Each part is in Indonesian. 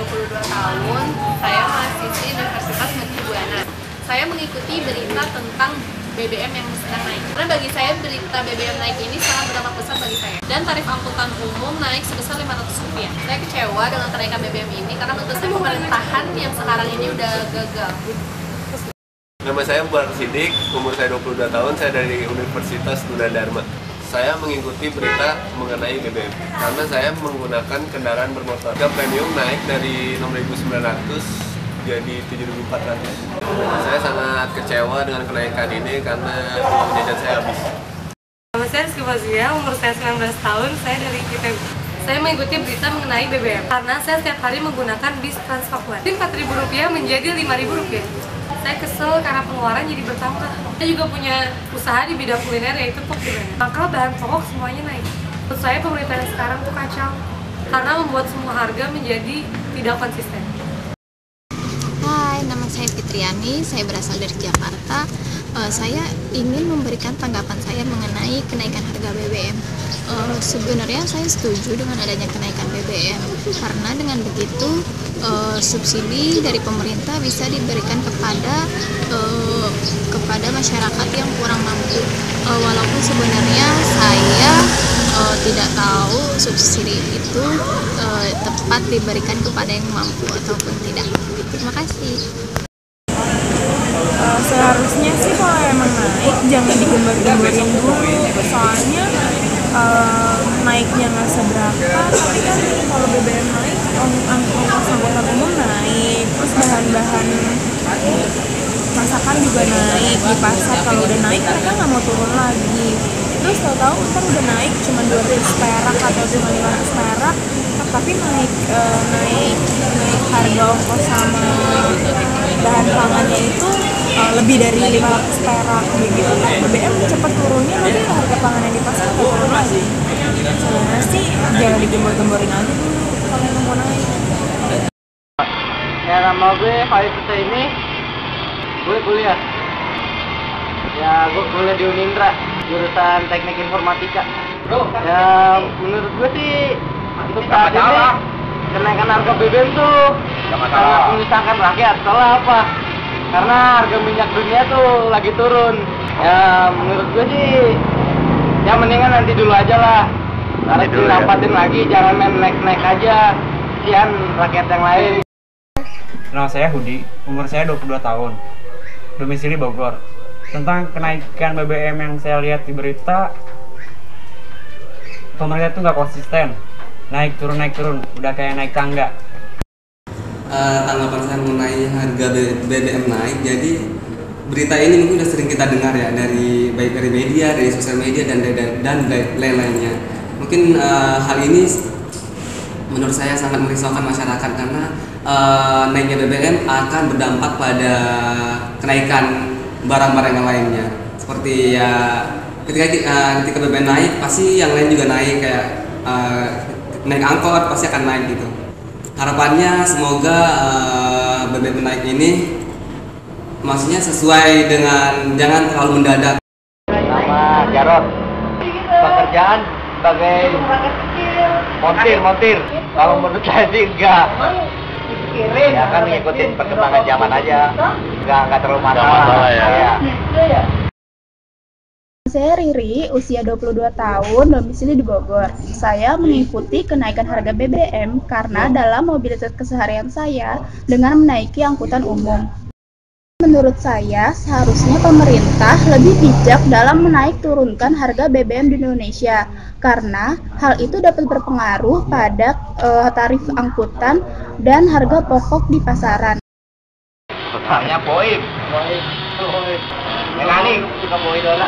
22 tahun, saya mahasiswi Universitas Mercubuana. Saya mengikuti berita tentang BBM yang sedang naik. Karena bagi saya berita BBM naik ini sangat berdampak besar bagi saya. Dan tarif angkutan umum naik sebesar Rp500. Saya kecewa dengan kenaikan BBM ini karena menurut saya pemerintahan yang sekarang ini udah gagal. Nama saya Mubarak Sidik, umur saya 22 tahun, saya dari Universitas Gunadarma. Saya mengikuti berita mengenai BBM karena saya menggunakan kendaraan bermotor. Harga premium naik dari Rp6.900 jadi Rp7.400. Saya sangat kecewa dengan kenaikan ini karena uang jajan saya habis. Nama saya Rizky Fazia, umur saya 19 tahun, saya dari ITB. Saya mengikuti berita mengenai BBM karena saya setiap hari menggunakan bis Trans Papua. Rp4.000 menjadi Rp5.000. Saya kesel karena pengeluaran jadi bertambah. Saya juga punya usaha di bidang kuliner yaitu Pok Durian. Maka bahan pokok semuanya naik. Menurut saya pemerintahan sekarang tuh kacau karena membuat semua harga menjadi tidak konsisten. Hai, nama saya Fitriani, saya berasal dari Jakarta. Saya ingin memberikan tanggapan saya mengenai kenaikan harga BBM. Sebenarnya saya setuju dengan adanya kenaikan BBM karena dengan begitu subsidi dari pemerintah bisa diberikan kepada masyarakat yang kurang mampu. Walaupun sebenarnya saya tidak tahu subsidi itu tepat diberikan kepada yang mampu ataupun tidak. Terima kasih. Seharusnya sih kalau emang naik jangan digembar-gemborin dulu, soalnya naiknya nggak seberapa, tapi kan kalau BBM naik, ongkos angkutan umum naik, terus bahan-bahan masakan juga naik di pasar. Kalau udah naik mereka nggak mau turun lagi, terus tahu-tahu ntar udah naik cuma 200 perak atau cuma 500 perak, tapi naik harga ongkos sama bahan pangannya itu lebih dari 500 perak begitu. BBM cepat turunnya, nanti harga pangannya di pasar turun lagi. Sebenarnya sih jangan digembor-gemborin aja dulu kalau yang mau naik. Ya, nama gue Farid ini, gue kuliah. Ya, gue kuliah di Unindra, jurusan Teknik Informatika. Ya, menurut gue sih untuk saat ini kenaikan harga BBM tuh sangat menyusahkan rakyat. Soalnya apa? Karena harga minyak dunia tuh lagi turun. Ya, menurut gue sih ya mendingan nanti dulu aja lah. Harus dirapatin lagi, jangan main naik-naik aja. Kasihan rakyat yang lain. Nama saya Hudi, umur saya 22 tahun, domisili Bogor. Tentang kenaikan BBM yang saya lihat di berita, pemerintah itu nggak konsisten, naik turun, udah kayak naik tangga. Tanggapan saya mengenai harga BBM naik, jadi berita ini mungkin sudah sering kita dengar ya, baik dari media, dari sosial media dan lain-lainnya. Mungkin hal ini menurut saya sangat merisaukan masyarakat karena naiknya BBM akan berdampak pada kenaikan barang-barang yang lainnya. Seperti ya ketika BBM naik, pasti yang lain juga naik, kayak naik angkot pasti akan naik gitu. Harapannya semoga BBM naik ini maksudnya sesuai dengan, jangan terlalu mendadak. Nama Jarod, pekerjaan sebagai montir. Kalau menurut saya sih enggak. Ya kan ngikutin perkembangan zaman aja, enggak terlalu masalah ya. Saya Riri, usia 22 tahun, domisili di Bogor. Saya mengikuti kenaikan harga BBM karena dalam mobilitas keseharian saya dengan menaiki angkutan umum. Menurut saya, seharusnya pemerintah lebih bijak dalam menaik turunkan harga BBM di Indonesia karena hal itu dapat berpengaruh pada tarif angkutan dan harga pokok di pasaran. Namanya Boim. Mekanik suka bawa idola.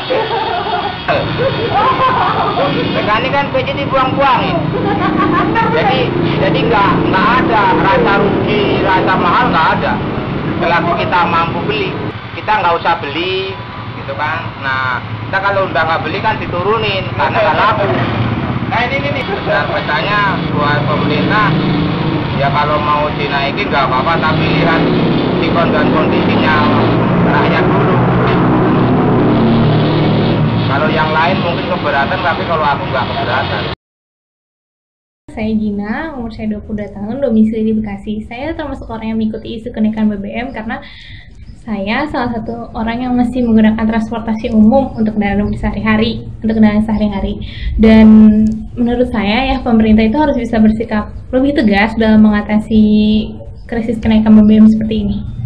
Mekanik kan PJ dibuang-buangin. Jadi nggak ada rasa rugi, rasa mahal nggak ada. Selagi kita mampu beli, kita nggak usah beli, gitu kan. Nah, kita kalau udah nggak beli kan diturunin karena nggak laku. Nah ini nih. Nah, pesannya buat pemerintah, ya kalau mau dinaikin nggak apa-apa, tapi lihat sikon dan kondisinya rakyat dulu. Kalau yang lain mungkin keberatan, tapi kalau aku nggak keberatan. Saya Gina, umur saya 22 tahun, domisili di Bekasi. Saya termasuk orang yang mengikuti isu kenaikan BBM karena saya salah satu orang yang masih menggunakan transportasi umum untuk kendaraan sehari-hari, Dan menurut saya ya pemerintah itu harus bisa bersikap lebih tegas dalam mengatasi krisis kenaikan BBM seperti ini.